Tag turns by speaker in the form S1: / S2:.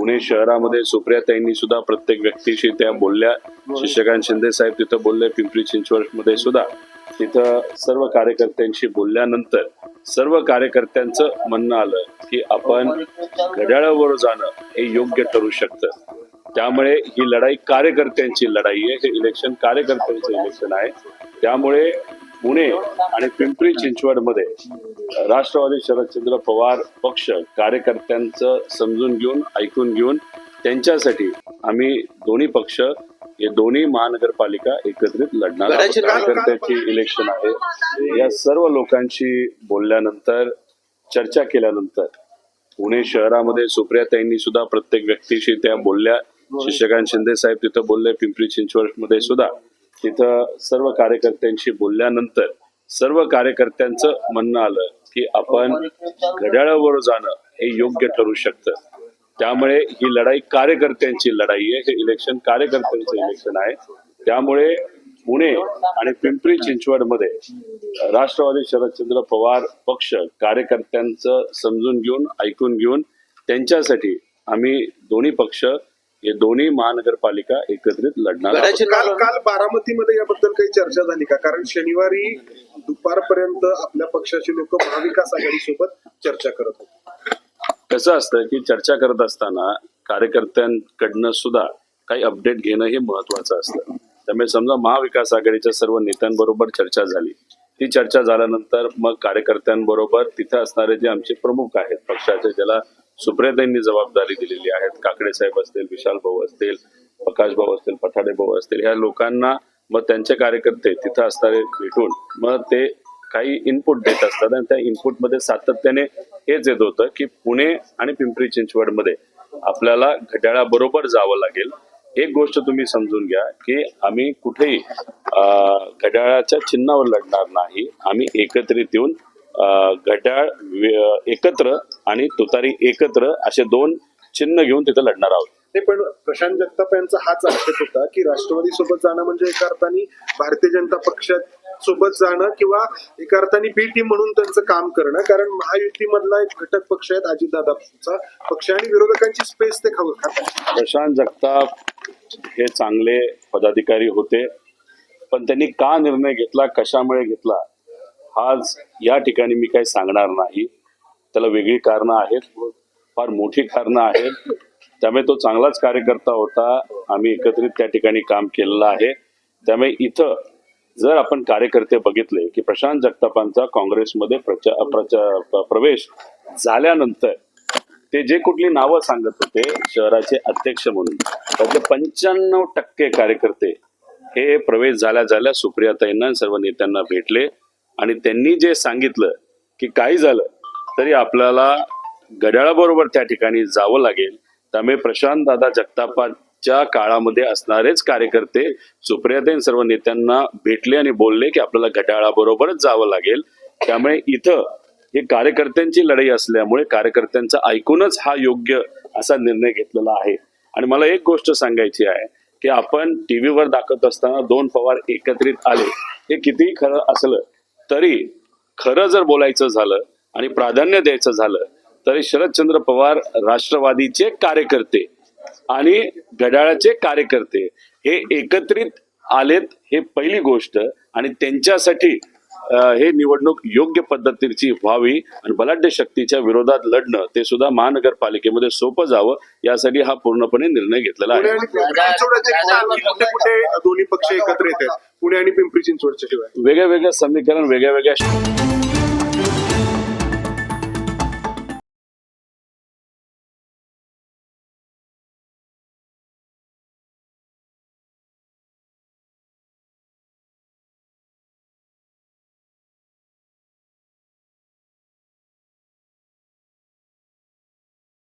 S1: पुणे शहरामध्ये सुप्रियाताईंनी सुद्धा प्रत्येक व्यक्तीशी त्या बोलल्या. शशिकांत शिंदे साहेब तिथं बोलले. पिंपरी चिंचवड मध्ये सुद्धा तिथं सर्व कार्यकर्त्यांशी बोलल्यानंतर सर्व कार्यकर्त्यांचं म्हणणं आलं की आपण घड्याळावर जाणं हे योग्य ठरू शकतं. त्यामुळे ही लढाई कार्यकर्त्यांची लढाई आहे. हे इलेक्शन कार्यकर्त्यांचं इलेक्शन आहे. त्यामुळे पुणे आणि पिंपरी चिंचवड मध्ये राष्ट्रवादी शरदचंद्र पवार पक्ष कार्यकर्त्यांचं समजून घेऊन ऐकून घेऊन त्यांच्यासाठी आम्ही दोन्ही पक्ष हे दोन्ही महानगरपालिका एकत्रित लढणार आहोत. कार्यकर्त्याची इलेक्शन आहे. या सर्व लोकांशी बोलल्यानंतर चर्चा केल्यानंतर पुणे शहरामध्ये सुप्रियाताईंनी सुद्धा प्रत्येक व्यक्तीशी त्या बोलल्या. शशिकांत शिंदे साहेब तिथं बोलले. पिंपरी चिंचवड मध्ये सुद्धा तिथं सर्व कार्यकर्त्यांशी बोलल्यानंतर सर्व कार्यकर्त्यांचं म्हणणं आलं की आपण घड्याळावर जाणं हे योग्य ठरू शकतं. त्यामुळे ही लढाई कार्यकर्त्यांची लढाई आहे. हे इलेक्शन कार्यकर्त्यांचं इलेक्शन आहे. त्यामुळे पुणे आणि पिंपरी चिंचवड मध्ये राष्ट्रवादी शरदचंद्र पवार पक्ष कार्यकर्त्यांचं समजून घेऊन ऐकून घेऊन त्यांच्यासाठी आम्ही दोन्ही पक्ष हे दोन्ही महानगरपालिका एकत्रित लढणार आहोत.
S2: काल बारामतीमध्ये याबद्दल काही चर्चा झाली का? कारण शनिवारी दुपारपर्यंत आपल्या पक्षाचे लोक महाविकास आघाडी सोबत चर्चा करत होते.
S1: कसं असतं की चर्चा करत असताना कार्यकर्त्यांकडनं सुद्धा काही अपडेट घेणं हे महत्वाचं असतं. त्यामुळे समजा महाविकास आघाडीच्या सर्व नेत्यांबरोबर चर्चा झाली. ती चर्चा झाल्यानंतर मग कार्यकर्त्यांबरोबर तिथे असणारे जे आमचे प्रमुख आहेत पक्षाचे, ज्याला सुप्रियाताईंनी जबाबदारी दिलेली आहेत, काकडे साहेब असतील, विशाल भाऊ असतील, प्रकाश भाऊ असतील, पठाडे भाऊ असतील, ह्या लोकांना मग त्यांचे कार्यकर्ते तिथे असणारे भेटून मग ते काही इनपुट देत असतात. आणि त्या इनपुटमध्ये सातत्याने हेच येत होतं की पुणे आणि पिंपरी चिंचवड मध्ये आपल्याला घड्याळाबरोबर जावं लागेल. एक गोष्ट तुम्ही समजून घ्या की आम्ही कुठेही घड्याळाच्या चिन्हावर लढणार नाही. आम्ही एकत्रित येऊन घड्याळ एकत्र आणि तुतारी एकत्र असे दोन चिन्ह घेऊन तिथे लढणार आहोत.
S2: ते पण प्रशांत जगताप यांचा हाच आक्षेप होता की राष्ट्रवादी सोबत जाणं म्हणजे एका अर्थाने भारतीय जनता पक्षात सोबत जाणं किंवा एका अर्थाने बी टीम म्हणून त्यांचं काम करणं. कारण महायुतीमधला एक घटक पक्ष आहे अजितदादांचा पक्ष आणि विरोधकांची स्पेस ते खातात.
S1: प्रशांत जगताप हे चांगले पदाधिकारी होते, पण त्यांनी का निर्णय घेतला, कशामुळे घेतला, आज या ठिकाणी मी काही सांगणार नाही. त्याला वेगळी कारणं आहेत, फार मोठी कारणं आहेत. त्यामुळे तो चांगलाच कार्यकर्ता होता. आम्ही एकत्रित त्या ठिकाणी काम केलेलं आहे. त्यामुळे इथं जर आपण कार्यकर्ते बघितले की प्रशांत जगतापांचा काँग्रेसमध्ये प्रवेश झाल्यानंतर ते जे कुठली नावं सांगत होते शहराचे अध्यक्ष म्हणून, त्यातले 95% कार्यकर्ते हे प्रवेश झाल्या सुप्रियाताईंना सर्व नेत्यांना भेटले आणि त्यांनी जे सांगितलं की काही झालं तरी आपल्याला घड्याळाबरोबर त्या ठिकाणी जावं लागेल. त्यामुळे प्रशांत दादा जगतापांच्या काळामध्ये असणारेच कार्यकर्ते सुप्रियाताईं सर्व नेत्यांना भेटले आणि बोलले की आपल्याला घड्याळाबरोबरच जावं लागेल. त्यामुळे इथं हे कार्यकर्त्यांची लढाई असल्यामुळे कार्यकर्त्यांचं ऐकूनच हा योग्य असा निर्णय घेतलेला आहे. आणि मला एक गोष्ट सांगायची आहे की आपण टीव्हीवर दाखवत असताना दोन पवार एकत्रित आले, हे कितीही खरं असलं तरी खरं जर बोलायचं झालं आणि प्राधान्य द्यायचं झालं तरी शरदचंद्र पवार राष्ट्रवादीचे कार्यकर्ते आणि घड्याळाचे कार्यकर्ते हे एकत्रित आलेत, हे पहिली गोष्ट. आणि त्यांच्यासाठी हे निवडणूक योग्य पद्धतीची व्हावी आणि बलाढ्य शक्तीच्या विरोधात लढणं ते सुद्धा महानगरपालिकेमध्ये सोपं जावं यासाठी हा पूर्णपणे निर्णय घेतलेला आहे.
S2: दोन्ही पक्ष एकत्र येतात पुणे आणि पिंपरी चिंचवडच्या शिवाय
S1: वेगळ्या समीकरण वेगळ्या